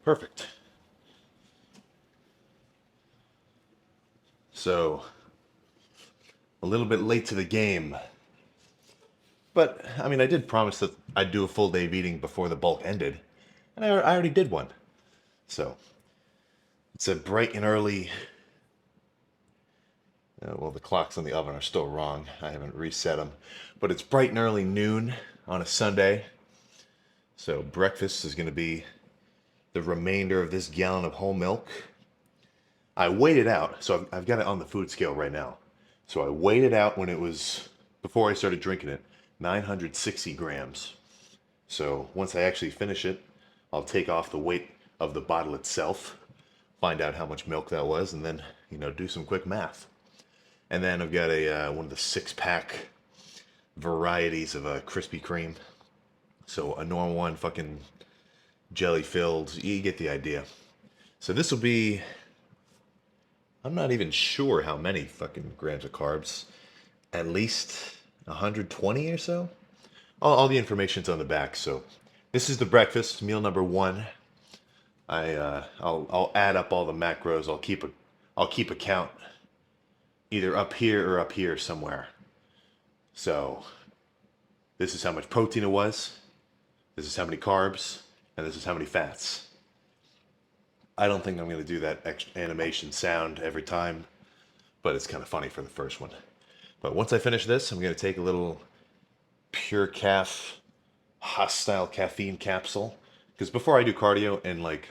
Perfect. So, a little bit late to the game. But, I mean, I did promise that I'd do a full day of eating before the bulk ended. And I already did one. So, it's a bright and early. Well, the clocks on the oven are still wrong. I haven't reset them. But it's bright and early noon on a Sunday. So, breakfast is going to be the remainder of this gallon of whole milk. I weighed it out. So, I've got it on the food scale right now. So, I weighed it out when it was, before I started drinking it, 960 grams. So, once I actually finish it, I'll take off the weight of the bottle itself, find out how much milk that was, and then, do some quick math. And then I've got a one of the 6-pack varieties of a Krispy Kreme. So a normal one, fucking jelly filled. You get the idea. So this will be. I'm not even sure how many fucking grams of carbs. At least 120 or so. All the information's on the back. So this is the breakfast meal number one. I'll add up all the macros. I'll keep a count either up here or up here somewhere. So this is how much protein it was. This is how many carbs, and this is how many fats. I don't think I'm going to do that animation sound every time, but it's kind of funny for the first one. But once I finish this, I'm going to take a little Pure Calf hostile caffeine capsule. Because before I do cardio, and like,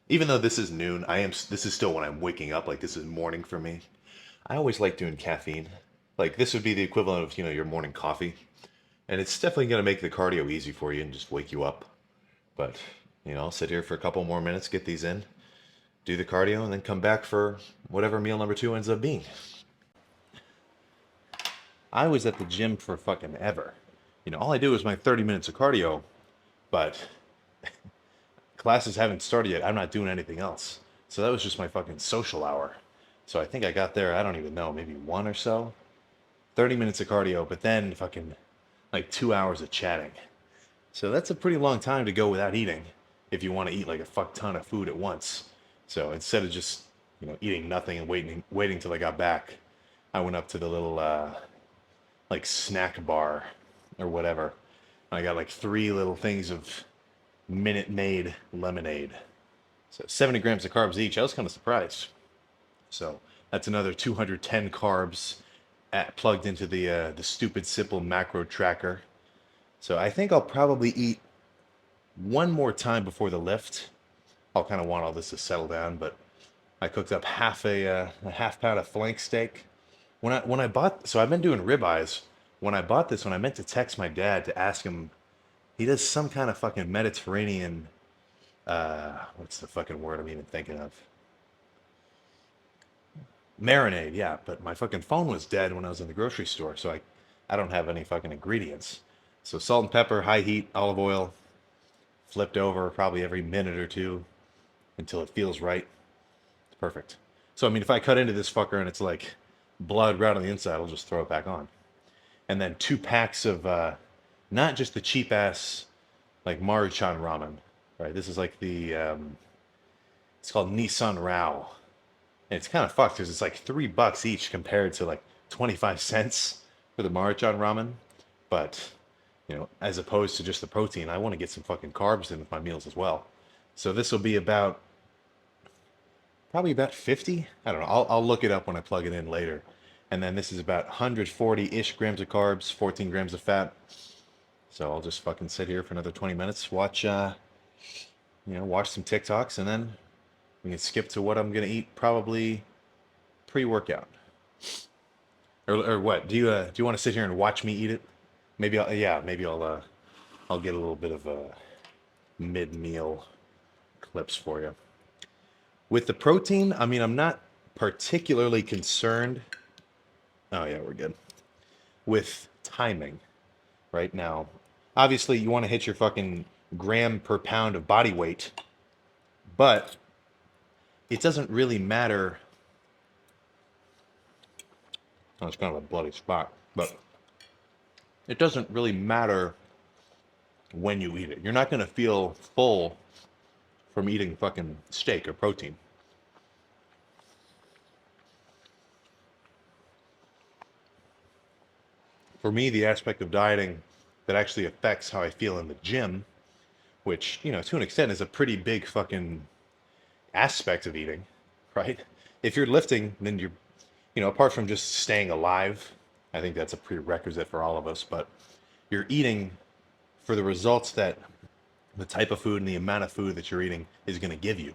even though this is noon, this is still when I'm waking up. Like, this is morning for me. I always like doing caffeine. Like, this would be the equivalent of, your morning coffee. And it's definitely going to make the cardio easy for you and just wake you up. But, I'll sit here for a couple more minutes, get these in, do the cardio, and then come back for whatever meal number two ends up being. I was at the gym for fucking ever. All I do is my 30 minutes of cardio, but classes haven't started yet. I'm not doing anything else. So that was just my fucking social hour. So I think I got there, I don't even know, maybe one or so. 30 minutes of cardio, but then fucking like 2 hours of chatting. So that's a pretty long time to go without eating if you want to eat like a fuck ton of food at once. So instead of just, eating nothing and waiting till I got back, I went up to the little like snack bar or whatever. I got like 3 little things of Minute Maid lemonade. So 70 grams of carbs each. I was kind of surprised. So that's another 210 carbs plugged into the stupid simple macro tracker. So I think I'll probably eat one more time before the lift. I'll kind of want all this to settle down, but I cooked up a half pound of flank steak. When I bought, so I've been doing ribeyes. When I bought this one, I meant to text my dad to ask him. He does some kind of fucking Mediterranean. What's the fucking word I'm even thinking of? Marinade, yeah. But my fucking phone was dead when I was in the grocery store, so I don't have any fucking ingredients. So salt and pepper, high heat, olive oil, flipped over probably every minute or two until it feels right. It's perfect. So I mean, if I cut into this fucker and it's like blood right on the inside, I'll just throw it back on. And then 2 packs of not just the cheap ass like Maruchan ramen, right? This is like the it's called Nissan Rao. And it's kind of fucked because it's like $3 each compared to like 25 cents for the Maruchan ramen. But, as opposed to just the protein, I want to get some fucking carbs in with my meals as well. So this will be probably about 50. I don't know. I'll look it up when I plug it in later. And then this is about 140-ish grams of carbs, 14 grams of fat. So I'll just fucking sit here for another 20 minutes, watch watch some TikToks, and then we can skip to what I'm gonna eat probably pre-workout. Or what? Do you want to sit here and watch me eat it? Maybe I'll get a little bit of mid-meal clips for you. With the protein, I mean, I'm not particularly concerned. Oh yeah, we're good. With timing, right now, obviously you want to hit your fucking gram per pound of body weight, but it doesn't really matter. Oh, it's kind of a bloody spot, but it doesn't really matter when you eat it. You're not going to feel full from eating fucking steak or protein. For me, the aspect of dieting that actually affects how I feel in the gym, which, to an extent is a pretty big fucking aspect of eating, right? If you're lifting, then apart from just staying alive, I think that's a prerequisite for all of us, but you're eating for the results that the type of food and the amount of food that you're eating is going to give you.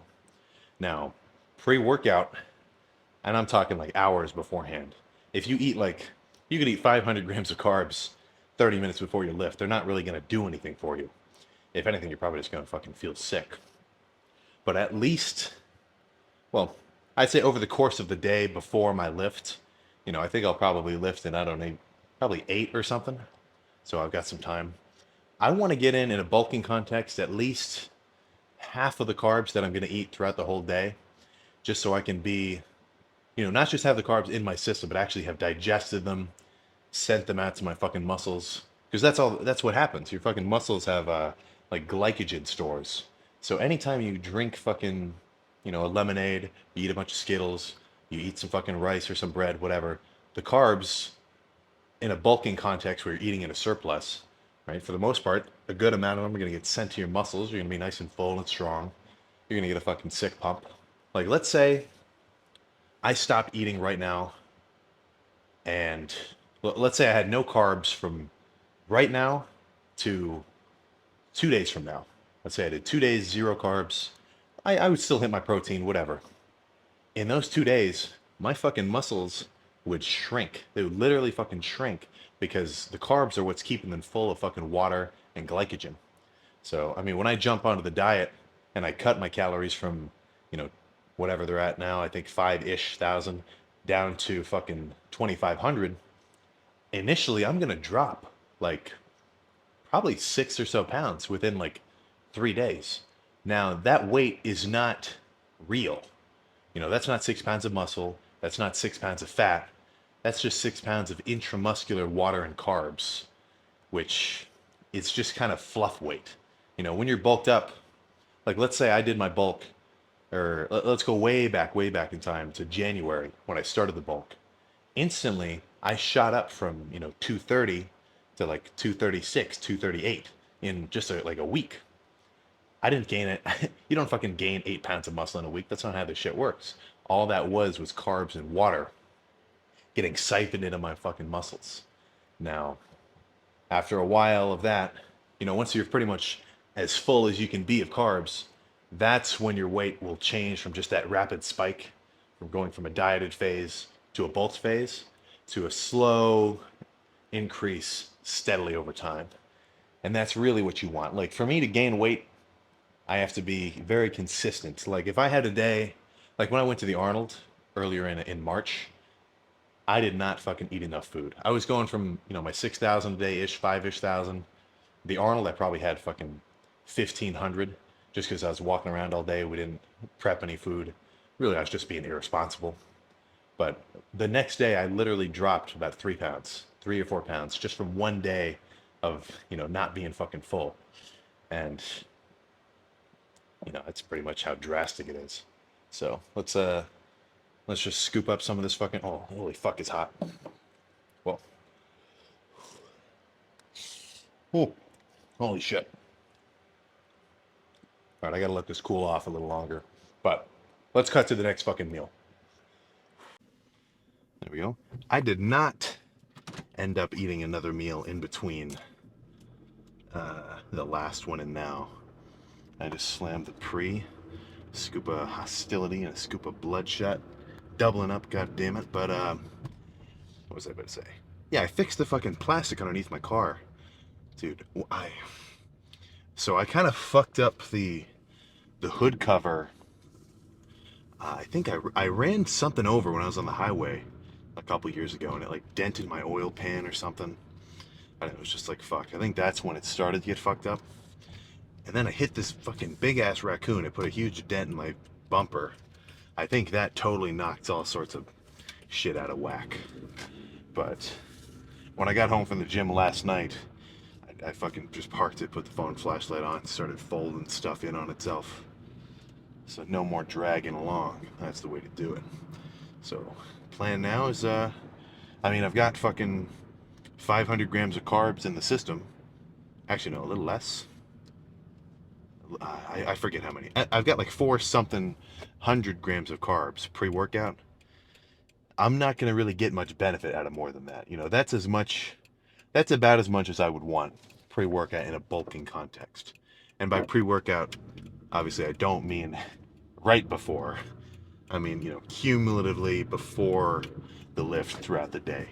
Now, pre workout, and I'm talking like hours beforehand, if you eat like, you could eat 500 grams of carbs 30 minutes before you lift, they're not really going to do anything for you. If anything, you're probably just going to fucking feel sick. But at least, well, I'd say over the course of the day before my lift, I think I'll probably lift in, I don't know, probably 8 or something. So I've got some time. I want to get in a bulking context at least half of the carbs that I'm going to eat throughout the whole day, just so I can be, not just have the carbs in my system, but actually have digested them, sent them out to my fucking muscles. Because that's what happens. Your fucking muscles have like glycogen stores. So anytime you drink fucking, a lemonade, you eat a bunch of Skittles, you eat some fucking rice or some bread, whatever, the carbs in a bulking context where you're eating in a surplus, right? For the most part, a good amount of them are going to get sent to your muscles. You're going to be nice and full and strong. You're going to get a fucking sick pump. Like, let's say I stopped eating right now, and let's say I had no carbs from right now to 2 days from now. Let's say I did 2 days, zero carbs. I would still hit my protein, whatever. In those 2 days, my fucking muscles would shrink. They would literally fucking shrink because the carbs are what's keeping them full of fucking water and glycogen. So, I mean, when I jump onto the diet and I cut my calories from, you know, whatever they're at now, I think 5-ish thousand down to fucking 2,500, initially I'm going to drop like probably 6 or so pounds within like 3 days. Now, that weight is not real. That's not 6 pounds of muscle. That's not 6 pounds of fat. That's just 6 pounds of intramuscular water and carbs, which is just kind of fluff weight. When you're bulked up, like let's say I did my bulk, or let's go way back in time to January when I started the bulk. Instantly, I shot up from, 230 to like 236, 238 in just like a week. I didn't gain it. You don't fucking gain 8 pounds of muscle in a week. That's not how this shit works. All that was carbs and water getting siphoned into my fucking muscles. Now, after a while of that, once you're pretty much as full as you can be of carbs, that's when your weight will change from just that rapid spike, from going from a dieted phase to a bulk phase, to a slow increase steadily over time. And that's really what you want. Like for me to gain weight, I have to be very consistent. Like if I had a day, like when I went to the Arnold earlier in March, I did not fucking eat enough food. I was going from, my 6,000 a day ish, 5-ish thousand. The Arnold, I probably had fucking 1,500 just because I was walking around all day. We didn't prep any food. Really, I was just being irresponsible. But the next day, I literally dropped about 3 pounds, 3 or 4 pounds, just from one day of, not being fucking full. And, that's pretty much how drastic it is. So let's just scoop up some of this fucking, oh, holy fuck, it's hot. Well, oh, holy shit. All right, I gotta let this cool off a little longer. But let's cut to the next fucking meal. There we go. I did not end up eating another meal in between the last one and now. I just slammed the scoop of hostility and a scoop of bloodshot, doubling up, god damn it. But what was I about to say? Yeah, I fixed the fucking plastic underneath my car, dude. So I kind of fucked up the hood cover. I think I ran something over when I was on the highway a couple years ago, and it like dented my oil pan or something. And it was just like, fuck. I think that's when it started to get fucked up. And then I hit this fucking big ass raccoon. It put a huge dent in my bumper. I think that totally knocked all sorts of shit out of whack. But when I got home from the gym last night, I fucking just parked it, put the phone flashlight on, started folding stuff in on itself. So no more dragging along. That's the way to do it. So plan now is I mean I've got fucking 500 grams of carbs in the system. Actually no, a little less. I forget how many. I've got like four something 100 grams of carbs pre-workout. I'm not gonna really get much benefit out of more than that. You know, that's as much. That's about as much as I would want pre-workout in a bulking context. And by pre-workout, obviously I don't mean right before. I mean, you know, cumulatively before the lift throughout the day.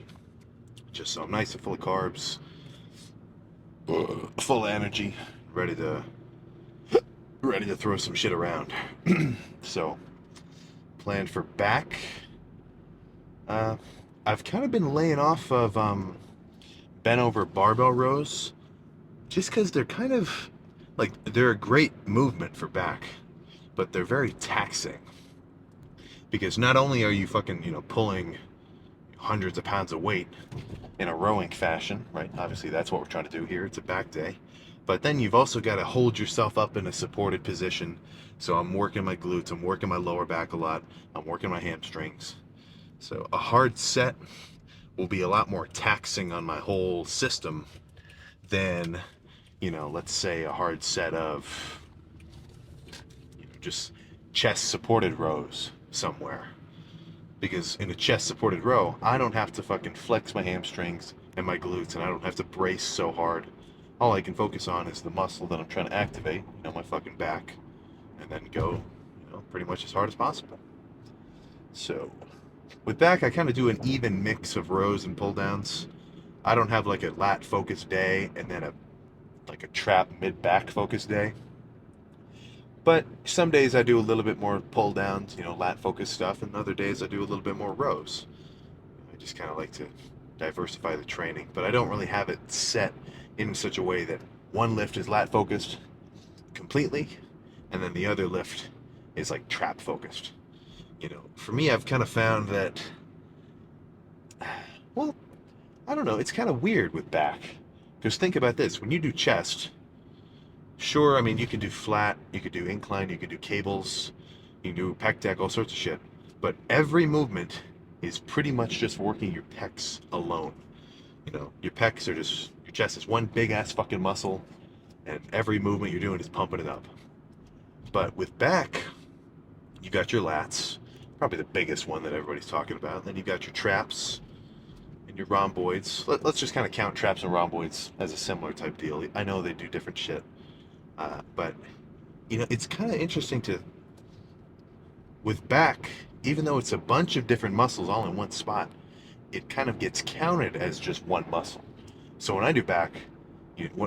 Just so I'm nice and full of carbs, full of energy, ready to throw some shit around. So, plan for back. Uh, I've kind of been laying off of bent over barbell rows just because they're kind of like they're a great movement for back, but they're very taxing because not only are you fucking pulling hundreds of pounds of weight in a rowing fashion, right? Obviously that's what we're trying to do here. It's a back day, but then you've also got to hold yourself up in a supported position. So I'm working my glutes, I'm working my lower back a lot, I'm working my hamstrings. So a hard set will be a lot more taxing on my whole system than let's say a hard set of just chest supported rows somewhere. Because in a chest supported row, I don't have to fucking flex my hamstrings and my glutes, and I don't have to brace so hard. All I can focus on is the muscle that I'm trying to activate, my fucking back, and then go, pretty much as hard as possible. So, with back, I kind of do an even mix of rows and pull downs. I don't have like a lat focused day and then a trap mid back focused day. But some days I do a little bit more pull downs, lat focused stuff, and other days I do a little bit more rows. I just kind of like to diversify the training, but I don't really have it set in such a way that one lift is lat focused completely, and then the other lift is like trap focused. For me, I've kind of found that, well, I don't know, it's kind of weird with back. Because think about this, when you do chest, sure, I mean, you can do flat, you could do incline, you could do cables, you can do pec deck, all sorts of shit. But every movement is pretty much just working your pecs alone. Your pecs are just, your chest is one big ass fucking muscle, and every movement you're doing is pumping it up. But with back, you got your lats, probably the biggest one that everybody's talking about. And then you got your traps and your rhomboids. Let's just kind of count traps and rhomboids as a similar type deal. I know they do different shit. But it's kind of interesting with back, even though it's a bunch of different muscles all in one spot, it kind of gets counted as just one muscle. So when I do back,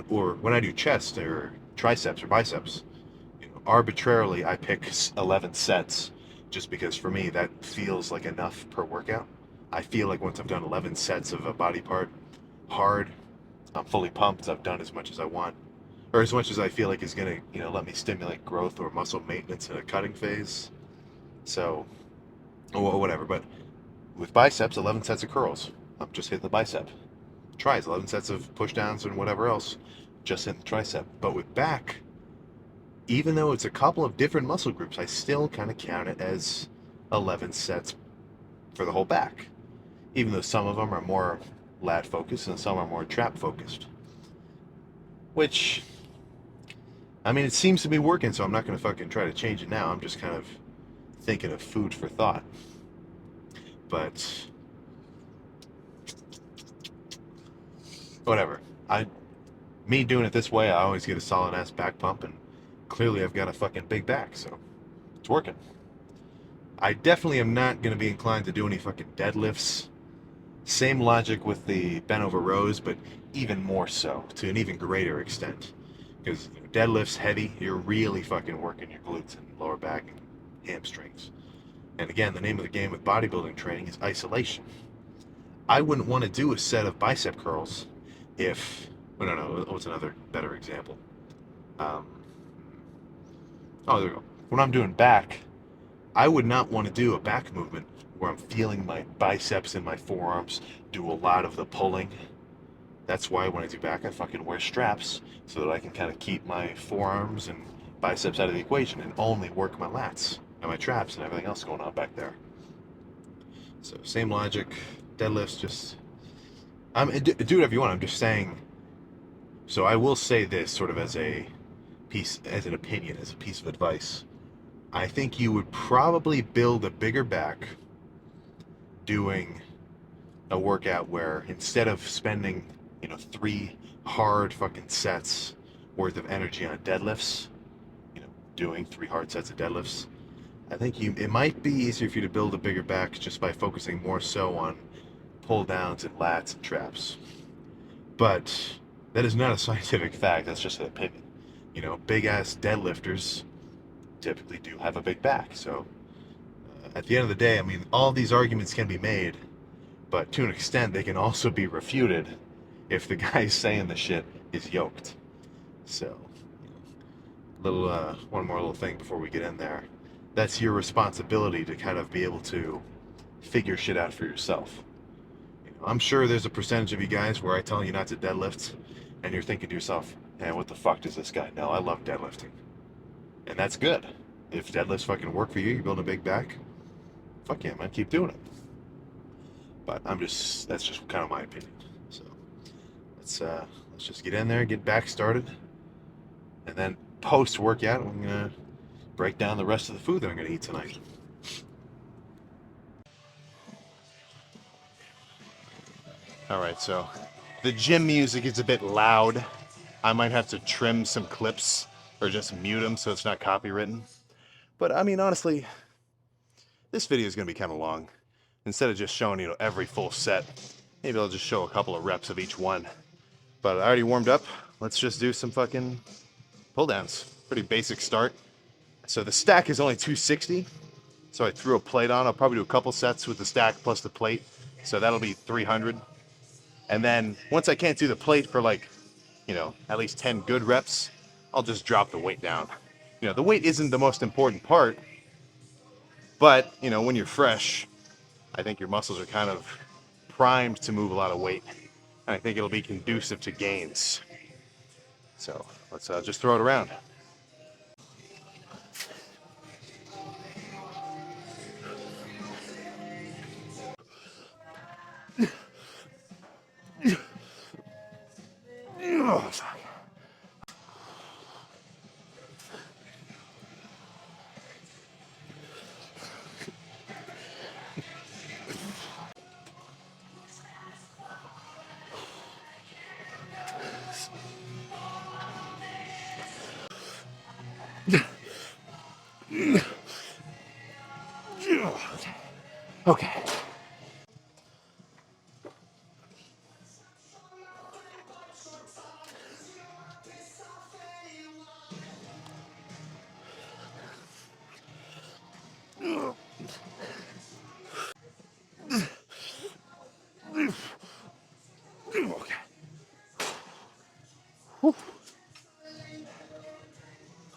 or when I do chest or triceps or biceps, arbitrarily I pick 11 sets just because for me that feels like enough per workout. I feel like once I've done 11 sets of a body part hard, I'm fully pumped, I've done as much as I want, or as much as I feel like is going to, let me stimulate growth or muscle maintenance in a cutting phase. So, or whatever. But with biceps, 11 sets of curls. I'm just hitting the bicep. Tries, 11 sets of push downs and whatever else. Just hitting the tricep. But with back, even though it's a couple of different muscle groups, I still kind of count it as 11 sets for the whole back. Even though some of them are more lat focused and some are more trap focused. Which, I mean, it seems to be working, so I'm not going to fucking try to change it now. I'm just kind of thinking of food for thought. But whatever. Me doing it this way, I always get a solid ass back pump, and clearly I've got a fucking big back, so it's working. I definitely am not going to be inclined to do any fucking deadlifts. Same logic with the bent over rows, but even more so, to an even greater extent. Because deadlifts heavy, you're really fucking working your glutes and lower back and hamstrings. And again, the name of the game with bodybuilding training is isolation. I wouldn't want to do a set of bicep curls if, I don't know, what's another better example? Oh, there we go. When I'm doing back, I would not want to do a back movement where I'm feeling my biceps and my forearms do a lot of the pulling. That's why when I do back, I fucking wear straps so that I can kind of keep my forearms and biceps out of the equation and only work my lats and my traps and everything else going on back there. So same logic, deadlifts. Just do whatever you want. I'm just saying. So I will say this sort of as a piece, as an opinion, as a piece of advice. I think you would probably build a bigger back doing a workout where instead of spending, 3 hard fucking sets worth of energy on deadlifts, doing 3 hard sets of deadlifts, I think it might be easier for you to build a bigger back just by focusing more so on pull downs and lats and traps. But that is not a scientific fact, that's just an opinion. Big ass deadlifters typically do have a big back. So at the end of the day, I mean, all these arguments can be made, but to an extent, they can also be refuted if the guy saying the shit is yoked. So, one more little thing before we get in there. That's your responsibility to kind of be able to figure shit out for yourself. I'm sure there's a percentage of you guys where I tell you not to deadlift, and you're thinking to yourself, man, what the fuck does this guy know? I love deadlifting. And that's good. If deadlifts fucking work for you, you're building a big back, fuck yeah, man, keep doing it. But that's just kind of my opinion. So let's just get in there, get back started, and then post workout, I'm gonna break down the rest of the food that I'm gonna eat tonight. All right, so the gym music is a bit loud. I might have to trim some clips or just mute them so it's not copywritten. But I mean, honestly, this video is gonna be kind of long. Instead of just showing, every full set, maybe I'll just show a couple of reps of each one. But I already warmed up. Let's just do some fucking pull downs. Pretty basic start. So the stack is only 260. So I threw a plate on. I'll probably do a couple sets with the stack plus the plate. So that'll be 300. And then once I can't do the plate for at least 10 good reps, I'll just drop the weight down. The weight isn't the most important part, but when you're fresh, I think your muscles are kind of primed to move a lot of weight. And I think it'll be conducive to gains. So let's just throw it around. Okay.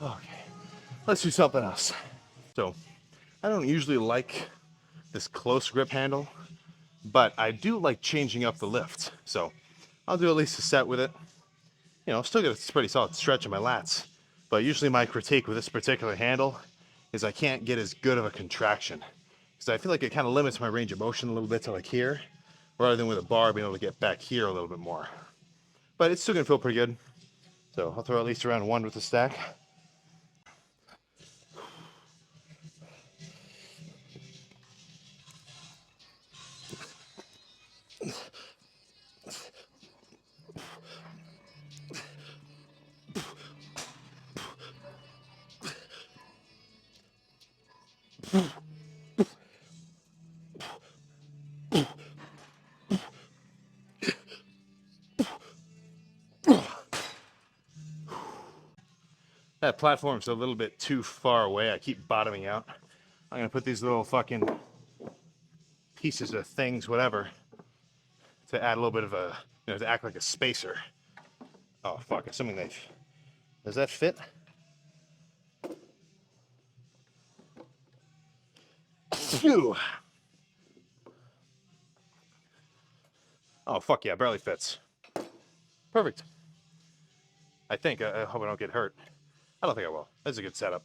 Okay. Let's do something else. So, I don't usually like this close grip handle, but I do like changing up the lift. So, I'll do at least a set with it. Still get a pretty solid stretch in my lats. But usually my critique with this particular handle is I can't get as good of a contraction. Because I feel like it kind of limits my range of motion a little bit to like here, rather than with a bar being able to get back here a little bit more. But it's still gonna feel pretty good. So I'll throw at least around 1 with the stack. That platform's a little bit too far away. I keep bottoming out. I'm gonna put these little fucking pieces of things, whatever, to add a little bit of a, to act like a spacer. Oh fuck, assuming does that fit? Phew. Oh fuck yeah, barely fits. Perfect. I think, I hope I don't get hurt. I don't think I will. That's a good setup.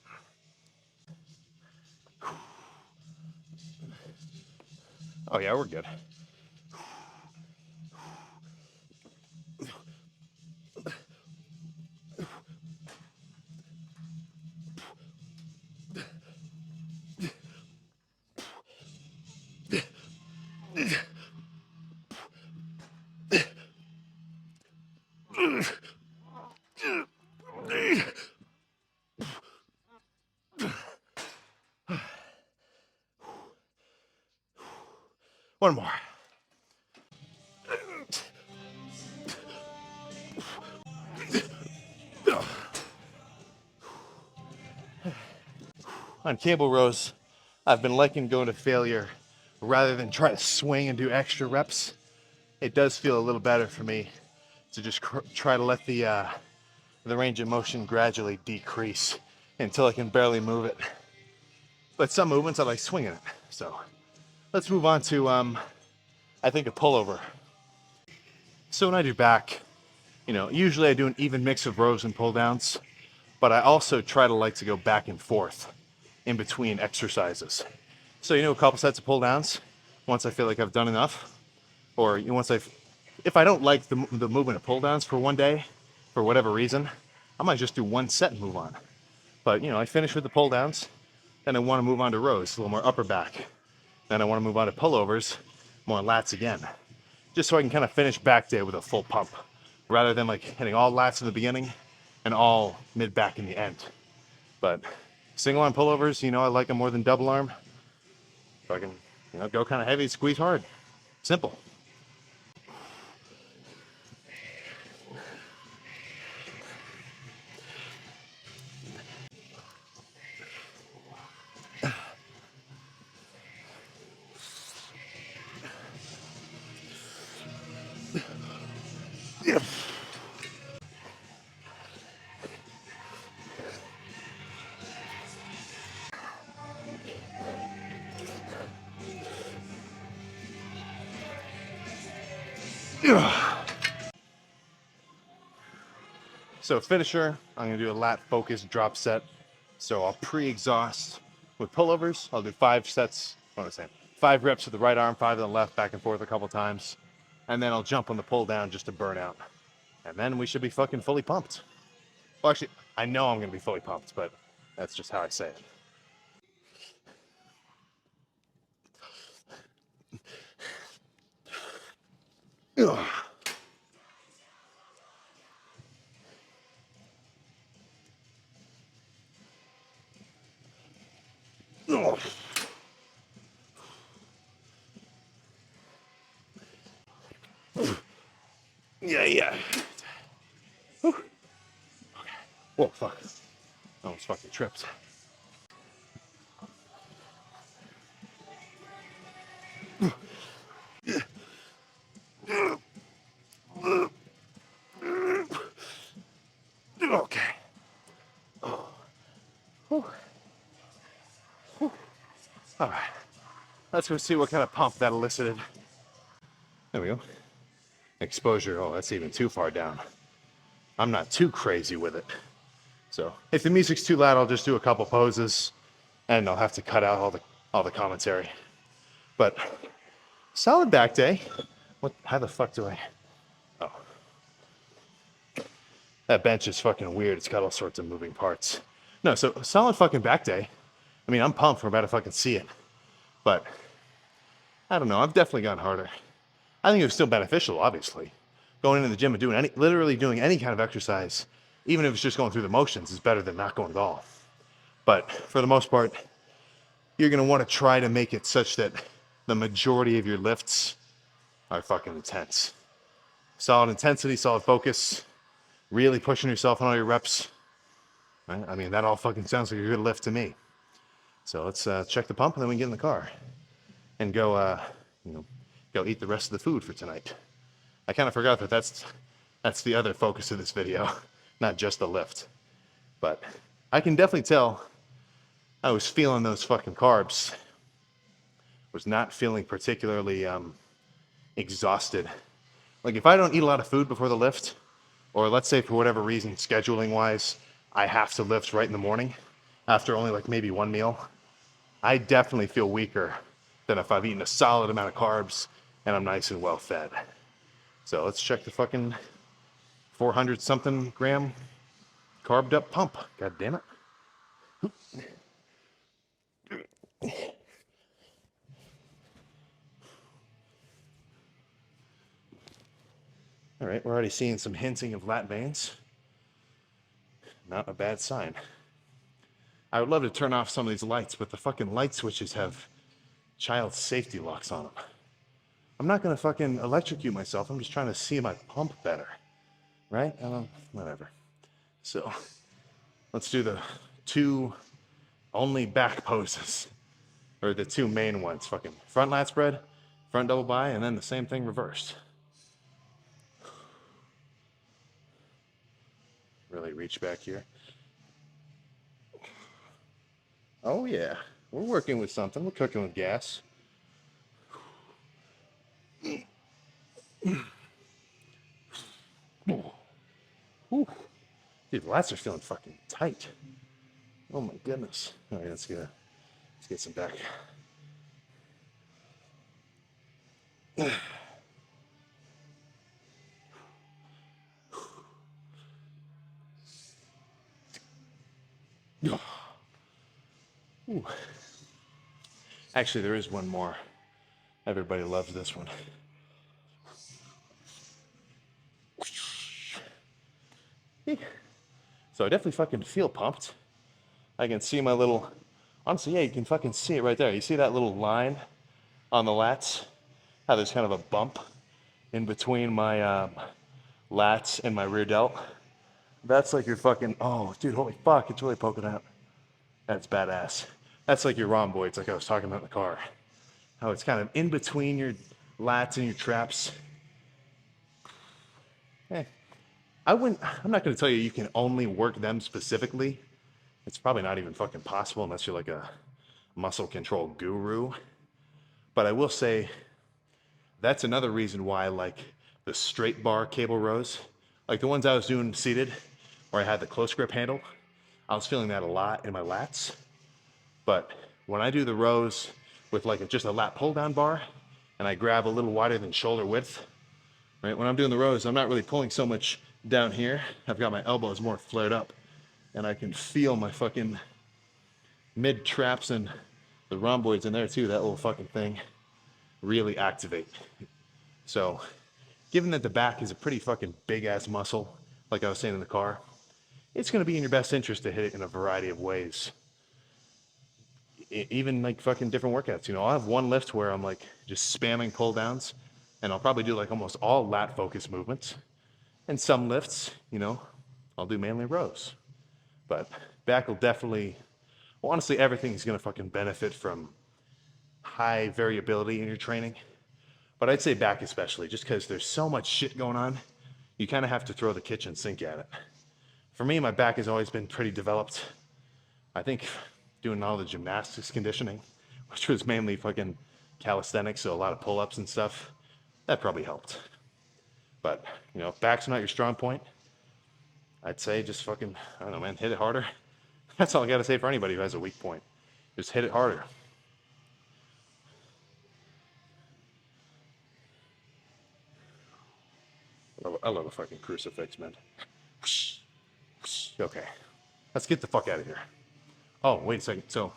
Oh yeah, we're good. One more. On cable rows, I've been liking going to failure rather than try to swing and do extra reps. It does feel a little better for me to just try to let the range of motion gradually decrease until I can barely move it. But some movements I like swinging it. So let's move on to I think a pullover. So when I do back, usually I do an even mix of rows and pull downs, but I also try to like to go back and forth in between exercises. So a couple sets of pull downs once I feel like I've done enough, or if I don't like the movement of pull downs for one day, for whatever reason, I might just do one set and move on. But I finish with the pull downs, then I want to move on to rows, a little more upper back. Then I want to move on to pullovers, more lats again, just so I can kind of finish back day with a full pump, rather than like hitting all lats in the beginning and all mid back in the end. But single arm pullovers, I like them more than double arm. So I can, go kind of heavy, squeeze hard. Simple. So finisher, I'm gonna do a lat focused drop set. So I'll pre-exhaust with pullovers. I'll do 5 sets, what am I saying? 5 reps with the right arm, 5 with the left, back and forth a couple times. And then I'll jump on the pull down just to burn out. And then we should be fucking fully pumped. Well, actually, I know I'm gonna be fully pumped, but that's just how I say it. Ugh. Ugh. Yeah. Whew. Okay. Whoa, fuck. I almost fucking tripped. Okay. Whew. Whew. All right. Let's go see what kind of pump that elicited. There we go. Exposure. Oh, that's even too far down. I'm not too crazy with it. So if the music's too loud, I'll just do a couple poses and I'll have to cut out all the commentary. But solid back day. How the fuck do I? Oh. That bench is fucking weird. It's got all sorts of moving parts. No, so solid fucking back day. I mean, I'm pumped. We're about to fucking see it. But I don't know. I've definitely gone harder. I think it was still beneficial, obviously. Going into the gym and literally doing any kind of exercise, even if it's just going through the motions, is better than not going at all. But for the most part, you're going to want to try to make it such that the majority of your lifts are fucking intense. Solid intensity, solid focus, really pushing yourself on all your reps. Right? I mean, that all fucking sounds like a good lift to me. So let's check the pump and then we can get in the car and go, go eat the rest of the food for tonight. I kind of forgot that that's the other focus of this video, not just the lift. But I can definitely tell I was feeling those fucking carbs. Was not feeling particularly exhausted. Like if I don't eat a lot of food before the lift, or let's say for whatever reason, scheduling wise, I have to lift right in the morning after only like maybe one meal, I definitely feel weaker than if I've eaten a solid amount of carbs and I'm nice and well fed. So let's check the fucking 400 something gram carved up pump. God damn it. All right, we're already seeing some hinting of lat veins. Not a bad sign. I would love to turn off some of these lights, but the fucking light switches have child safety locks on them. I'm not gonna fucking electrocute myself. I'm just trying to see my pump better, right? Whatever. So let's do the two only back poses, or the two main ones. Fucking front lat spread, front double bi, and then the same thing reversed. Really reach back here. Oh yeah, we're working with something. We're cooking with gas. Whew. Dude, the lats are feeling fucking tight. Oh my goodness. All right, let's get some back. Ooh. Actually, there is one more. Everybody loves this one. So I definitely fucking feel pumped. I can see my little, honestly, yeah, you can fucking see it right there. You see that little line on the lats? How there's kind of a bump in between my lats and my rear delt. That's like your fucking, oh, dude, holy fuck, it's really poking out. That's badass. That's like your rhomboids, like I was talking about in the car. How it's kind of in between your lats and your traps. I'm not gonna tell you you can only work them specifically. It's probably not even fucking possible unless you're like a muscle control guru. But I will say that's another reason why I like the straight bar cable rows. Like the ones I was doing seated, where I had the close grip handle, I was feeling that a lot in my lats. But when I do the rows with like just a lat pull down bar, and I grab a little wider than shoulder width, right? When I'm doing the rows, I'm not really pulling so much down here. I've got my elbows more flared up, and I can feel my fucking mid traps and the rhomboids in there too. That little fucking thing really activate. So, given that the back is a pretty fucking big ass muscle, like I was saying in the car, it's going to be in your best interest to hit it in a variety of ways. Even like fucking different workouts. You know, I'll have one lift where I'm like just spamming pull downs, and I'll probably do like almost all lat focus movements. And some lifts, you know, I'll do mainly rows. But back will definitely, well, honestly, everything's going to fucking benefit from high variability in your training. But I'd say back especially, just because there's so much shit going on, you kind of have to throw the kitchen sink at it. For me, my back has always been pretty developed. I think doing all the gymnastics conditioning, which was mainly fucking calisthenics, so a lot of pull-ups and stuff, that probably helped. But, you know, if back's not your strong point, I'd say just fucking, I don't know, man, hit it harder. That's all I gotta say for anybody who has a weak point. Just hit it harder. I love a fucking crucifix, man. Okay, let's get the fuck out of here. Oh, wait a second. So,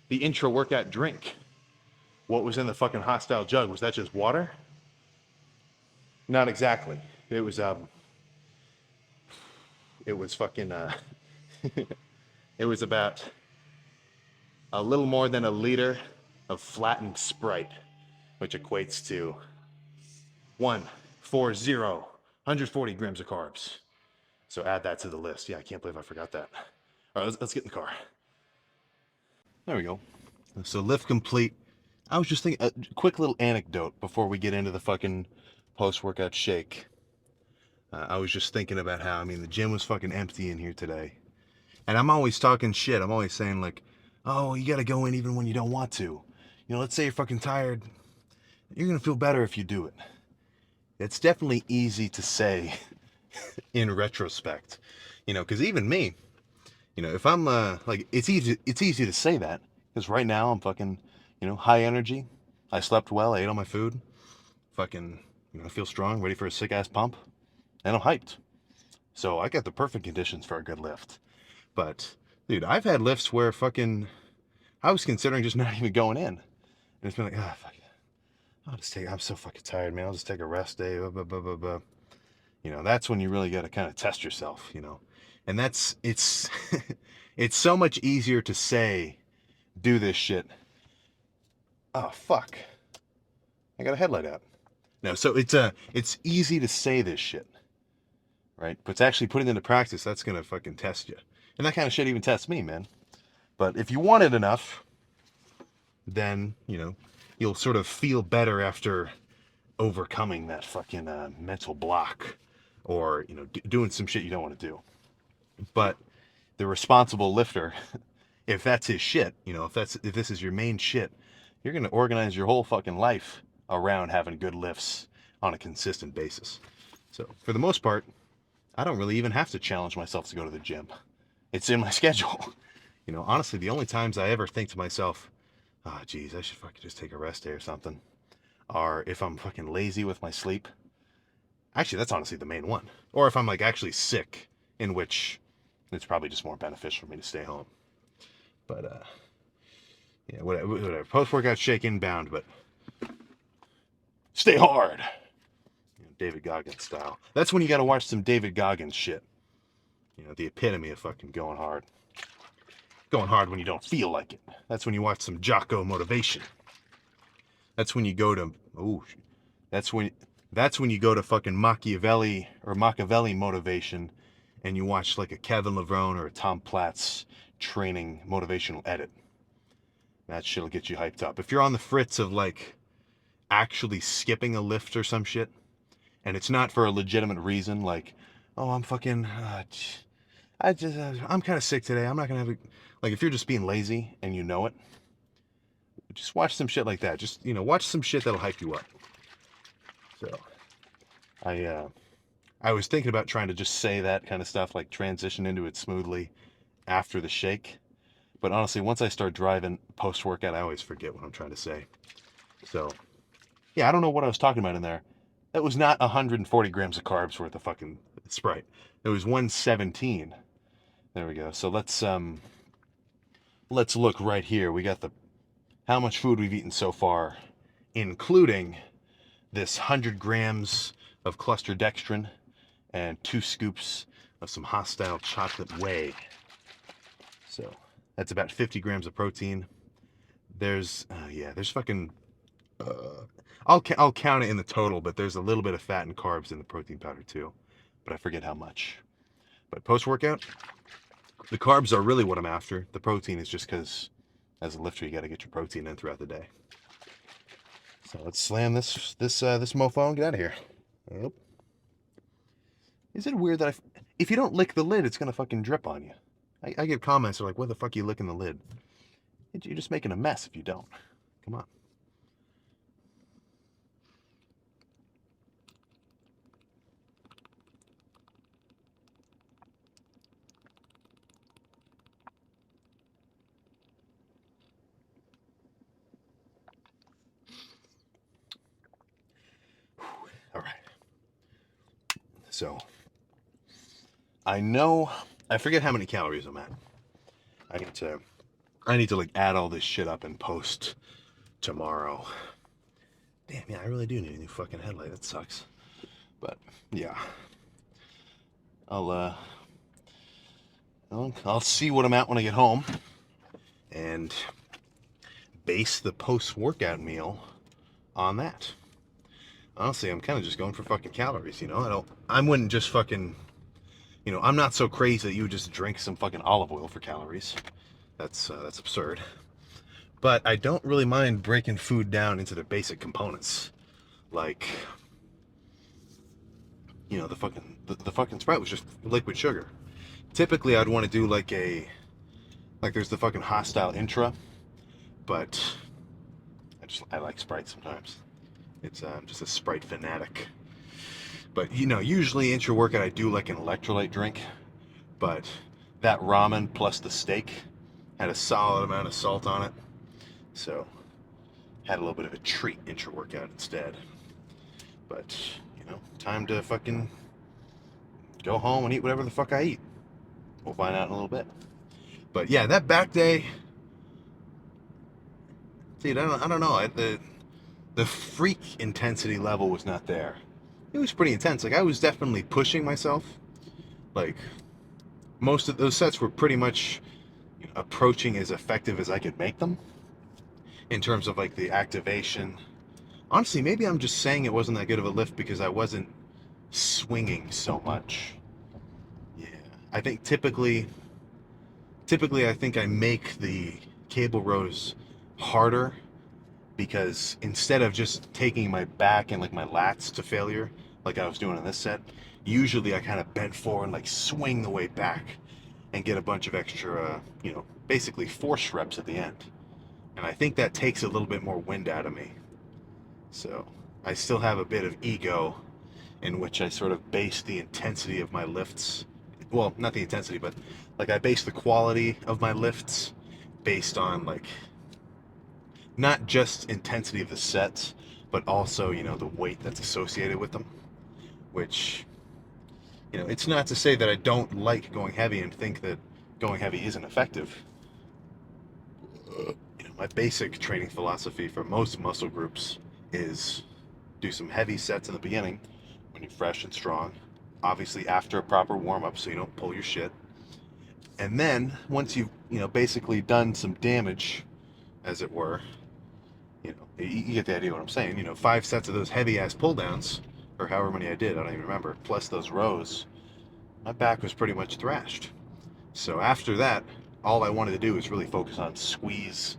the intro workout drink. What was in the fucking hostile jug? Was that just water? Not exactly. It was fucking it was about a little more than a liter of flattened Sprite, which equates to 140 grams of carbs. So add that to the list. Yeah, I can't believe I forgot that. All right, let's get in the car. There we go. So lift complete. I was just thinking, a quick little anecdote before we get into the fucking post-workout shake. I was just thinking about how, I mean, the gym was fucking empty in here today. And I'm always talking shit. I'm always saying like, oh, you gotta go in even when you don't want to. You know, let's say you're fucking tired. You're gonna feel better if you do it. It's definitely easy to say in retrospect. Because even me, if I'm like, it's easy to say that because right now I'm fucking, high energy. I slept well, I ate all my food, fucking, feel strong, ready for a sick ass pump, and I'm hyped. So I got the perfect conditions for a good lift. But dude, I've had lifts where fucking I was considering just not even going in, and it's been like, ah, fuck it. I'm so fucking tired, man. I'll just take a rest day. Blah, blah, blah, blah, blah. That's when you really got to kind of test yourself. And it's it's so much easier to say do this shit. Oh fuck, I got a headlight out. No, so it's easy to say this shit, right? But it's actually putting it into practice that's gonna fucking test you. And that kind of shit even tests me, man. But if you want it enough, then you'll sort of feel better after overcoming that fucking mental block, or doing some shit you don't want to do. But the responsible lifter, if that's his shit, if this is your main shit, you're gonna organize your whole fucking life around having good lifts on a consistent basis. So for the most part, I don't really even have to challenge myself to go to the gym. It's in my schedule. Honestly, the only times I ever think to myself, ah, geez, I should fucking just take a rest day or something, are if I'm fucking lazy with my sleep. Actually, that's honestly the main one. Or if I'm like actually sick, in which it's probably just more beneficial for me to stay home. But yeah, whatever. Post-workout shake inbound, but stay hard. David Goggins style. That's when you gotta watch some David Goggins shit. The epitome of fucking going hard. Going hard when you don't feel like it. That's when you watch some Jocko motivation. That's when you go to that's when you go to fucking Machiavelli motivation, and you watch like a Kevin Levrone or a Tom Platz training motivational edit. That shit'll get you hyped up. If you're on the fritz of like actually skipping a lift or some shit, and it's not for a legitimate reason, like, oh, I'm fucking, I'm kind of sick today. I'm not gonna have a, like, if you're just being lazy and you know it, just watch some shit like that. Just watch some shit that'll hype you up. So, I was thinking about trying to just say that kind of stuff, like transition into it smoothly after the shake. But honestly, once I start driving post workout, I always forget what I'm trying to say. So, yeah, I don't know what I was talking about in there. That was not 140 grams of carbs worth of fucking Sprite. It was 117. There we go. So let's look right here. We got the how much food we've eaten so far, including this 100 grams of cluster dextrin and 2 scoops of some hostile chocolate whey. So that's about 50 grams of protein. There's fucking I'll count it in the total, but there's a little bit of fat and carbs in the protein powder too, but I forget how much. But post workout, the carbs are really what I'm after. The protein is just because as a lifter you got to get your protein in throughout the day. So let's slam this mofo and get out of here. Yep. Is it weird that if you don't lick the lid, it's gonna fucking drip on you? I get comments that are like, "What the fuck are you licking the lid?" You're just making a mess if you don't. Come on. All right. So I forget how many calories I'm at. I need to like add all this shit up and post tomorrow. Damn, yeah, I really do need a new fucking headlight. That sucks. But yeah, I'll uh, I'll see what I'm at when I get home, and base the post-workout meal on that. Honestly, I'm kind of just going for fucking calories. I wouldn't just fucking, I'm not so crazy that you would just drink some fucking olive oil for calories. That's absurd. But I don't really mind breaking food down into the basic components, like, the fucking Sprite was just liquid sugar. Typically, I'd want to do like there's the fucking hostile intra, but I like Sprite sometimes. It's I'm just a Sprite fanatic. But usually intra workout I do like an electrolyte drink, But that ramen plus the steak had a solid amount of salt on it. So had a little bit of a treat intra-workout instead. But, time to fucking go home and eat whatever the fuck I eat. We'll find out in a little bit. But yeah, that back day, dude, I don't know. The freak intensity level was not there. It was pretty intense. Like, I was definitely pushing myself. Like, most of those sets were pretty much approaching as effective as I could make them in terms of like the activation. Honestly, maybe I'm just saying it wasn't that good of a lift because I wasn't swinging so much. Yeah, I think typically I think I make the cable rows harder because instead of just taking my back and like my lats to failure like I was doing in this set, usually I kind of bend forward and like swing the way back and get a bunch of extra, basically force reps at the end. And I think that takes a little bit more wind out of me. So I still have a bit of ego in which I sort of base the intensity of my lifts. Well, not the intensity, but like I base the quality of my lifts based on like not just intensity of the sets, but also, the weight that's associated with them. Which, it's not to say that I don't like going heavy and think that going heavy isn't effective. My basic training philosophy for most muscle groups is do some heavy sets in the beginning when you're fresh and strong, obviously after a proper warm-up so you don't pull your shit. And then once you've basically done some damage, as it were, you get the idea of what I'm saying. 5 sets of those heavy ass pull downs, or however many I did, I don't even remember, plus those rows, my back was pretty much thrashed. So after that, all I wanted to do was really focus on squeeze,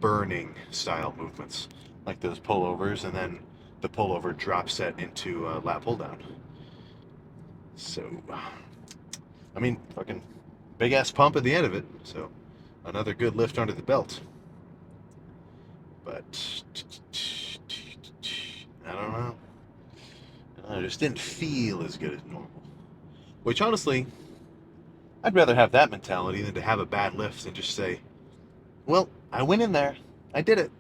burning style movements, like those pullovers, and then the pullover drop set into lat pull down. So, I mean, fucking big ass pump at the end of it. So, another good lift under the belt. But I don't know. I just didn't feel as good as normal. Which honestly, I'd rather have that mentality than to have a bad lift and just say, well, I went in there. I did it.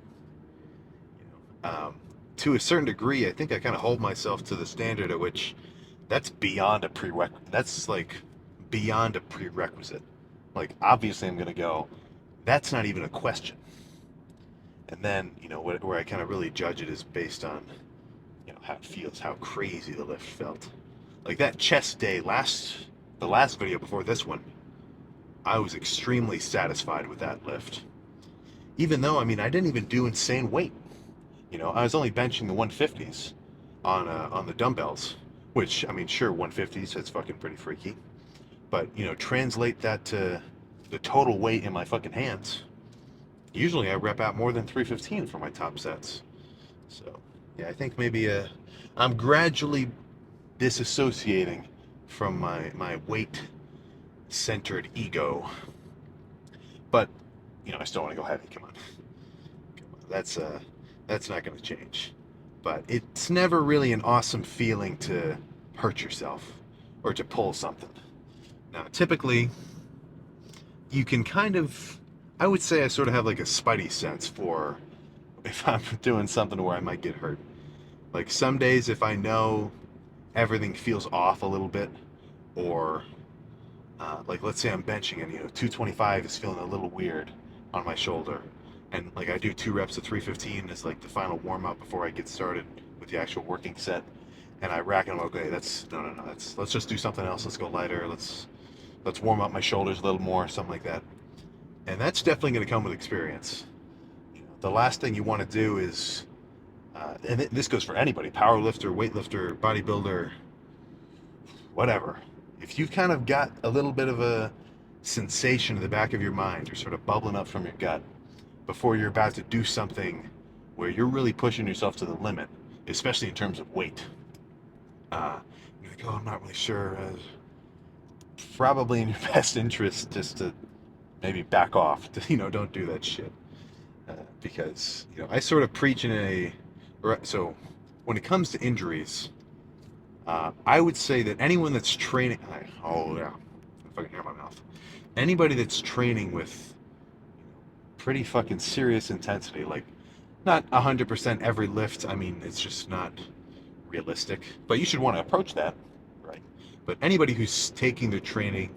To a certain degree, I think I kind of hold myself to the standard at which that's beyond a prerequisite. That's like beyond a prerequisite. Like, obviously I'm going to go, that's not even a question. And then, where I kind of really judge it is based on, how it feels, how crazy the lift felt. Like that chest day the last video before this one, I was extremely satisfied with that lift. Even though, I didn't even do insane weight. I was only benching the 150s on the dumbbells, which, sure, 150s, that's fucking pretty freaky. But, translate that to the total weight in my fucking hands. Usually I rep out more than 315 for my top sets. So, yeah, I think maybe I'm gradually disassociating from my weight-centered ego. But, I still want to go heavy, come on. That's not going to change. But it's never really an awesome feeling to hurt yourself or to pull something. Now, typically, you can I would say I sort of have like a spidey sense for if I'm doing something where I might get hurt. Like some days if I know everything feels off a little bit, or like let's say I'm benching and 225 is feeling a little weird on my shoulder, and like I do 2 reps of 315 as like the final warm up before I get started with the actual working set, and I rack and I'm okay. Let's just do something else. Let's go lighter. Let's warm up my shoulders a little more, something like that. And that's definitely going to come with experience. The last thing you want to do is, and this goes for anybody, power lifter, weightlifter, bodybuilder, whatever. If you've kind of got a little bit of a sensation in the back of your mind, you're sort of bubbling up from your gut before you're about to do something where you're really pushing yourself to the limit, especially in terms of weight. You're like, oh, I'm not really sure. Probably in your best interest just to maybe back off. Don't do that shit. Because, I sort of preach so when it comes to injuries, I would say that anyone that's training, oh yeah, fucking hair in my mouth. Anybody that's training with pretty fucking serious intensity, like not 100% every lift. I mean, it's just not realistic. But you should want to approach that, right? But anybody who's taking their training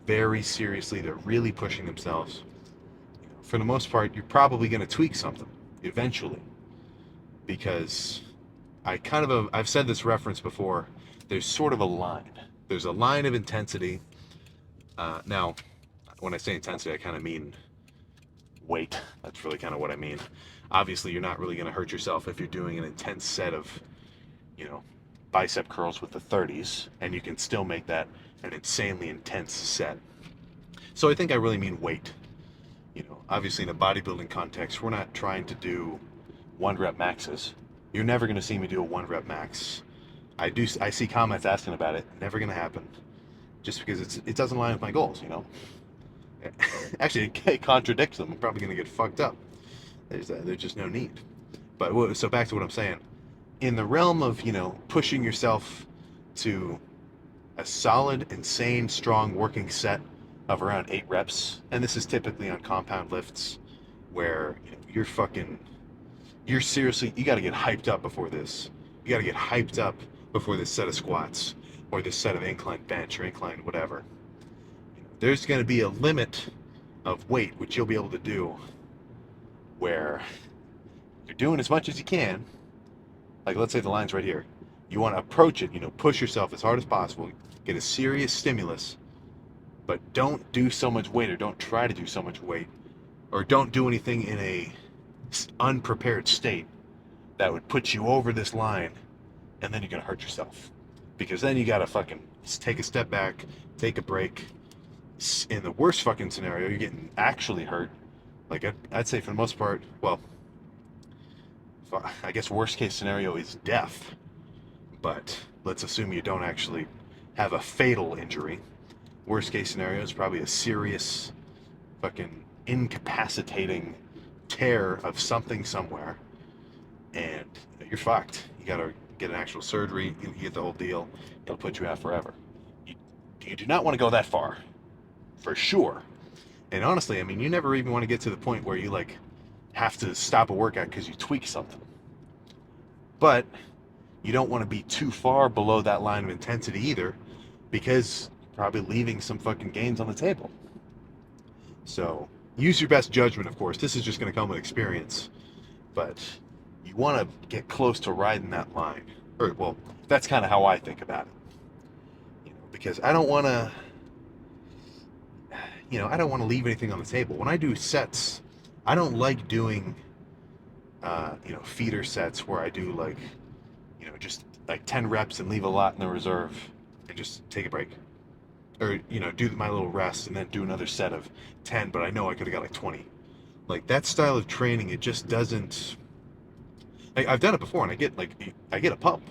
very seriously, they're really pushing themselves. For the most part, you're probably going to tweak something eventually, because I've said this reference before. There's sort of a line. There's a line of intensity. Now, when I say intensity, I kind of mean weight. That's really kind of what I mean. Obviously, you're not really going to hurt yourself if you're doing an intense set of, bicep curls with the 30s, and you can still make that an insanely intense set. So I think I really mean weight. Obviously in a bodybuilding context, we're not trying to do 1 rep maxes. You're never going to see me do a 1 rep max. I see comments asking about it. Never going to happen. Just because it doesn't align with my goals, Actually, it contradicts them. I'm probably going to get fucked up. There's just no need. But so back to what I'm saying. In the realm of, pushing yourself to a solid, insane, strong working set of around 8 reps, and this is typically on compound lifts where you're seriously, you got to get hyped up before this. You got to get hyped up before this set of squats or this set of incline bench or incline whatever. There's going to be a limit of weight which you'll be able to do where you're doing as much as you can. Like, let's say the line's right here. You want to approach it, push yourself as hard as possible, get a serious stimulus, but don't do so much weight, or don't try to do so much weight, or don't do anything in a unprepared state that would put you over this line, and then you're going to hurt yourself. Because then you got to fucking take a step back, take a break. In the worst fucking scenario, you're getting actually hurt. Like, I'd say for the most part, well, I guess worst case scenario is death. But let's assume you don't actually have a fatal injury. Worst case scenario is probably a serious fucking incapacitating tear of something somewhere, and you're fucked. You gotta get an actual surgery, you get the whole deal. It'll put you out forever. You do not want to go that far, for sure. And honestly, I mean, you never even want to get to the point where you have to stop a workout because you tweak something. But you don't want to be too far below that line of intensity either, because you're probably leaving some fucking gains on the table. So use your best judgment, of course. This is just going to come with experience. But you want to get close to riding that line. Or, well, that's kind of how I think about it. Because I don't want to, I don't want to leave anything on the table. When I do sets, I don't like doing, feeder sets where I do just 10 reps and leave a lot in the reserve and just take a break. Or, do my little rest and then do another set of 10, but I know I could have got 20. That style of training, it just doesn't... I've done it before, and I get a pump.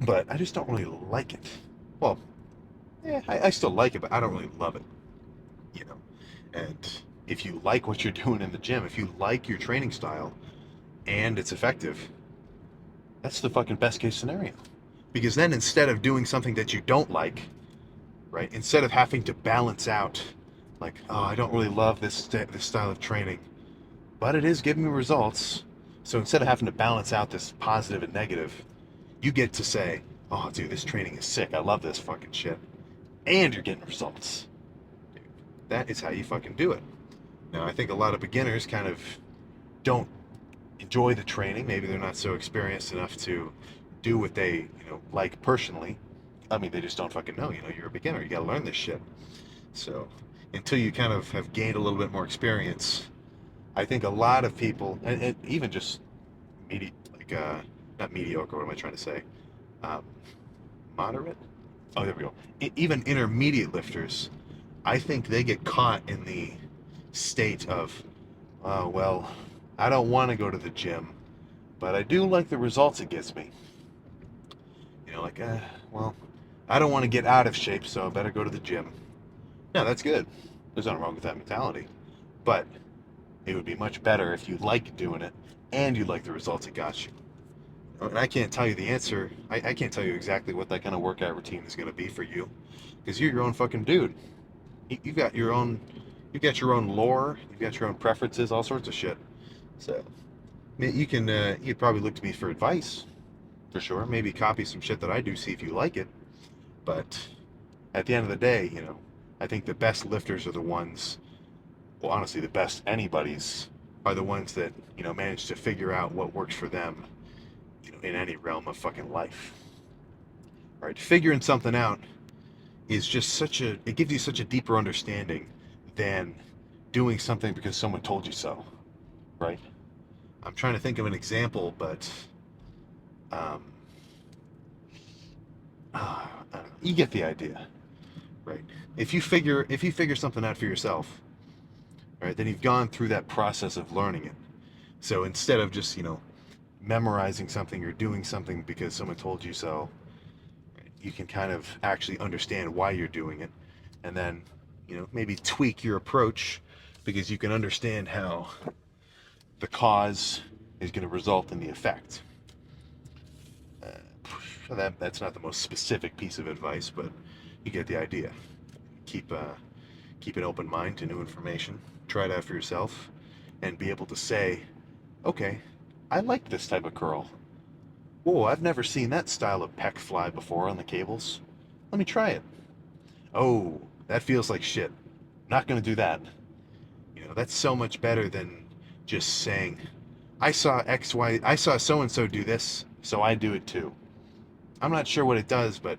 But I just don't really like it. Well, I still like it, but I don't really love it. And if you like what you're doing in the gym, if you like your training style, and it's effective, that's the fucking best case scenario. Because then instead of doing something that you don't like, right, instead of having to balance out, I don't really love this style of training, but it is giving me results. So instead of having to balance out this positive and negative, you get to say, oh, dude, this training is sick. I love this fucking shit. And you're getting results. Dude, that is how you fucking do it. Now, I think a lot of beginners kind of don't enjoy the training. Maybe they're not so experienced enough to do what they, like personally. I mean, they just don't fucking know. You're a beginner. You got to learn this shit. So until you kind of have gained a little bit more experience, I think a lot of people, and even just not mediocre, what am I trying to say? Moderate? Oh, there we go. Even intermediate lifters, I think they get caught in the state of, well, I don't want to go to the gym, but I do like the results it gets me. Well, I don't want to get out of shape, so I better go to the gym. No, that's good. There's nothing wrong with that mentality. But it would be much better if you like doing it and you like the results it got you. And I can't tell you the answer. I can't tell you exactly what that kind of workout routine is going to be for you, because you're your own fucking dude. You've got your own, you've got your own lore, you've got your own preferences, all sorts of shit. So you'd probably look to me for advice, for sure. Maybe copy some shit that I do, see if you like it. But at the end of the day, I think the best lifters are the ones, well, honestly, the best anybody's are the ones that, manage to figure out what works for them, in any realm of fucking life. Right? Figuring something out is just it gives you such a deeper understanding than doing something because someone told you so, right? I'm trying to think of an example, but um, you get the idea, right? If you figure something out for yourself, right, then you've gone through that process of learning it. So instead of just memorizing something or doing something because someone told you so, right, you can kind of actually understand why you're doing it, and then maybe tweak your approach because you can understand how the cause is going to result in the effect. That's not the most specific piece of advice, but you get the idea. Keep keep an open mind to new information. Try it out for yourself, and be able to say, okay, I like this type of curl. Whoa, I've never seen that style of pec fly before on the cables. Let me try it. Oh, that feels like shit. Not gonna do that. That's so much better than just saying, I saw so and so do this, so I do it too. I'm not sure what it does, but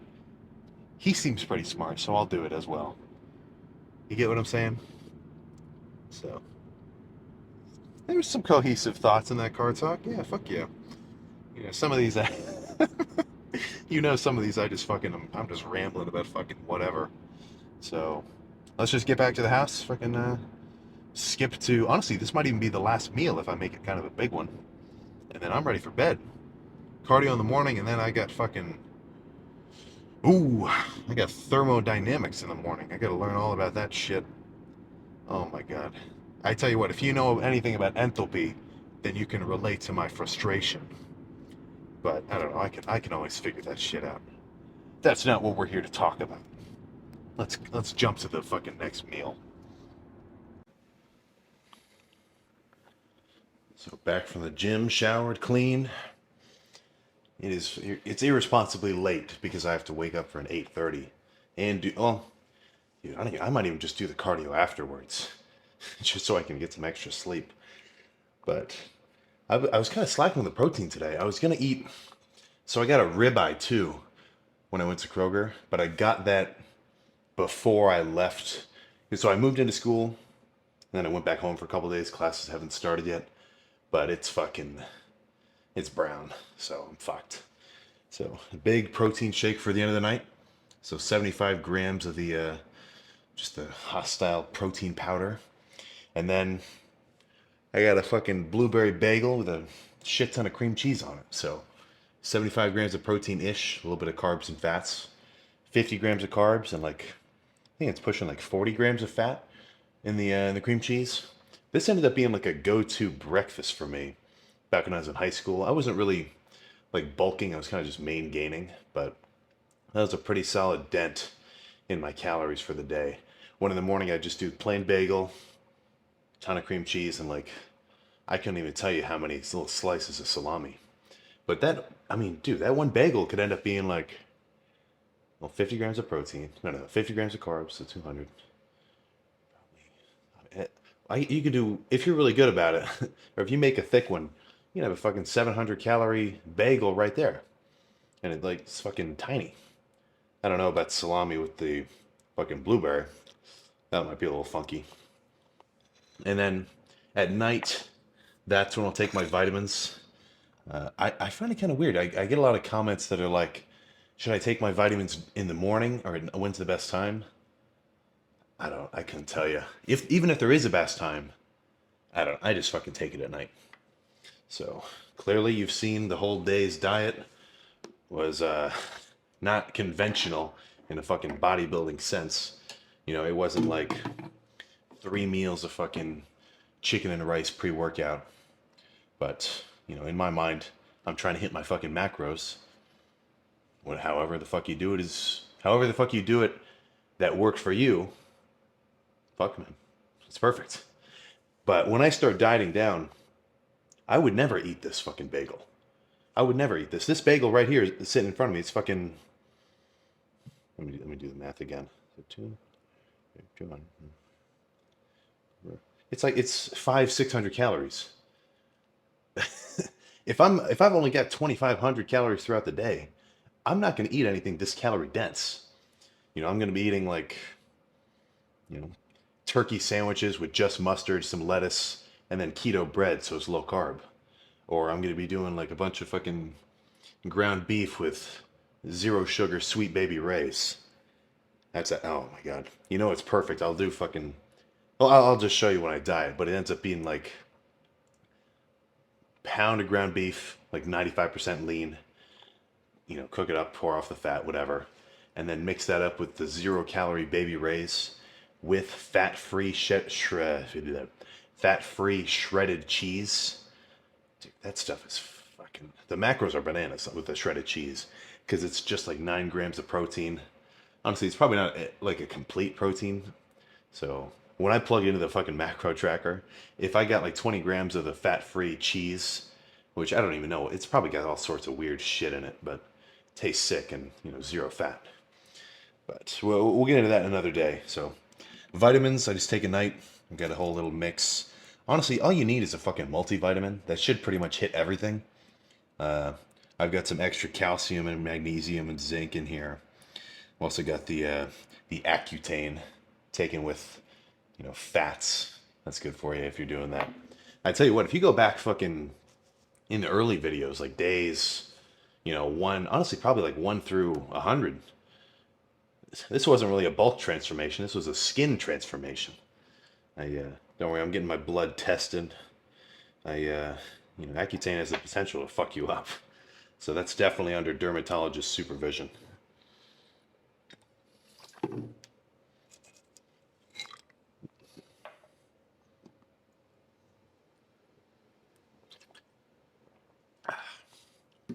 he seems pretty smart, so I'll do it as well. You get what I'm saying? So, there was some cohesive thoughts in that card talk. Yeah, fuck yeah. Some of these, some of these I just fucking, I'm just rambling about fucking whatever. So, let's just get back to the house. Fucking, skip to, honestly, this might even be the last meal if I make it kind of a big one. And then I'm ready for bed. Cardio in the morning, and then I got fucking, ooh, I got thermodynamics in the morning. I gotta learn all about that shit. Oh my god. I tell you what, if you know anything about enthalpy, then you can relate to my frustration. But I don't know, I can always figure that shit out. That's not what we're here to talk about. Let's jump to the fucking next meal. So back from the gym, showered, clean. It's irresponsibly late because I have to wake up for an 8:30 and do well, dude, I might even just do the cardio afterwards, just so I can get some extra sleep. But I was kind of slacking on the protein today. I was gonna eat, so I got a ribeye too when I went to Kroger, but I got that before I left. So I moved into school, and then I went back home for a couple days. Classes haven't started yet, but it's brown, so I'm fucked. So a big protein shake for the end of the night. So 75 grams of the just the hostile protein powder, and then I got a fucking blueberry bagel with a shit ton of cream cheese on it. So 75 grams of protein ish, a little bit of carbs and fats, 50 grams of carbs, and like I think it's pushing like 40 grams of fat in the cream cheese. This ended up being like a go-to breakfast for me back when I was in high school. I wasn't really like bulking, I was kind of just main gaining, but that was a pretty solid dent in my calories for the day. One in the morning, I just do plain bagel, ton of cream cheese, and like I couldn't even tell you how many little slices of salami. But I mean, dude, that one bagel could end up being like, well, 50 grams of protein. No, 50 grams of carbs, so 200. You could do, if you're really good about it, or if you make a thick one, you can have a fucking 700 calorie bagel right there. And it's fucking tiny. I don't know about salami with the fucking blueberry. That might be a little funky. And then at night, that's when I'll take my vitamins. I find it kind of weird. I get a lot of comments that are like, should I take my vitamins in the morning or when's the best time? I couldn't tell you. Even if there is a best time, I just fucking take it at night. So clearly you've seen the whole day's diet was not conventional in a fucking bodybuilding sense. It wasn't like 3 meals of fucking chicken and rice pre-workout. But, in my mind, I'm trying to hit my fucking macros. However the fuck you do it is, however the fuck you do it that works for you, fuck man, it's perfect. But when I start dieting down, I would never eat this fucking bagel. I would never eat this. This bagel right here is sitting in front of me. It's fucking. Let me do the math again. So two, it's like it's 500-600 calories. If I've only got 2,500 calories throughout the day, I'm not going to eat anything this calorie dense. I'm going to be eating like, you know, turkey sandwiches with just mustard, some lettuce, and then keto bread, so it's low carb. Or I'm going to be doing like a bunch of fucking ground beef with zero sugar sweet baby Ray's. Oh my god. It's perfect. I'll do fucking. Well, I'll just show you when I diet, but it ends up being like pound of ground beef, like 95% lean. Cook it up, pour off the fat, whatever, and then mix that up with the 0-calorie baby Ray's with fat-free shredded cheese. Dude, that stuff is fucking. The macros are bananas with the shredded cheese because it's just like 9 grams of protein. Honestly, it's probably not like a complete protein. So when I plug into the fucking macro tracker, if I got like 20 grams of the fat-free cheese, which I don't even know, it's probably got all sorts of weird shit in it, but it tastes sick and zero fat. But we'll get into that another day. So vitamins, I just take a night. I've got a whole little mix. Honestly, all you need is a fucking multivitamin. That should pretty much hit everything. Uh, I've got some extra calcium and magnesium and zinc in here. I've also got the Accutane taken with fats. That's good for you if you're doing that. I tell you what, if you go back fucking in the early videos, like days, one, honestly, probably like 1 through 100, this wasn't really a bulk transformation. This was a skin transformation. Don't worry, I'm getting my blood tested. Accutane has the potential to fuck you up. So that's definitely under dermatologist supervision.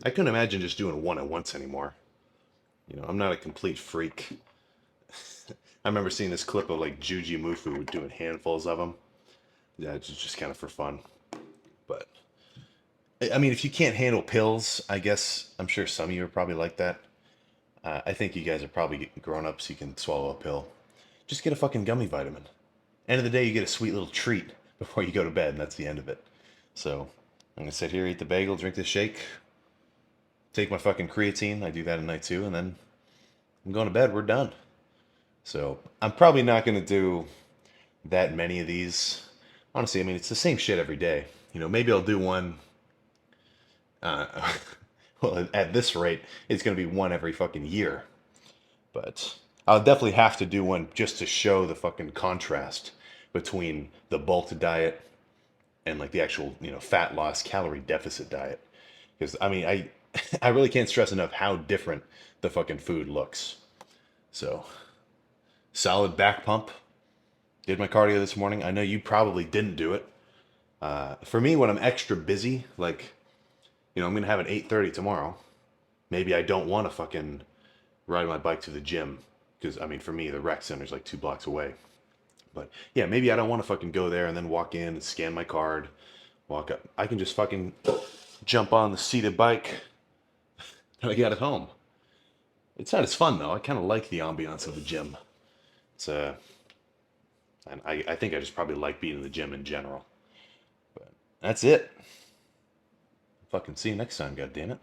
I couldn't imagine just doing one at once anymore. I'm not a complete freak. I remember seeing this clip of like Juji Mufu doing handfuls of them. Yeah, it's just kind of for fun. But I mean, if you can't handle pills, I guess I'm sure some of you are probably like that. I think you guys are probably grown ups. You can swallow a pill. Just get a fucking gummy vitamin. End of the day, you get a sweet little treat before you go to bed, and that's the end of it. So I'm gonna sit here, eat the bagel, drink this shake, take my fucking creatine. I do that at night too, and then I'm going to bed. We're done. So I'm probably not gonna do that many of these. Honestly, I mean, it's the same shit every day. Maybe I'll do one. Uh, well, at this rate, it's going to be one every fucking year. But I'll definitely have to do one just to show the fucking contrast between the bulk diet and like the actual, fat loss calorie deficit diet. Because I mean, I really can't stress enough how different the fucking food looks. So, solid back pump. Did my cardio this morning. I know you probably didn't do it. For me, when I'm extra busy, like, I'm gonna have an 8:30 tomorrow. Maybe I don't want to fucking ride my bike to the gym because I mean, for me, the rec center's like 2 blocks away. But yeah, maybe I don't want to fucking go there and then walk in and scan my card, walk up. I can just fucking jump on the seated bike that I got at home. It's not as fun though. I kind of like the ambiance of the gym. It's and I think I just probably like being in the gym in general. But that's it. Fucking see you next time, goddammit.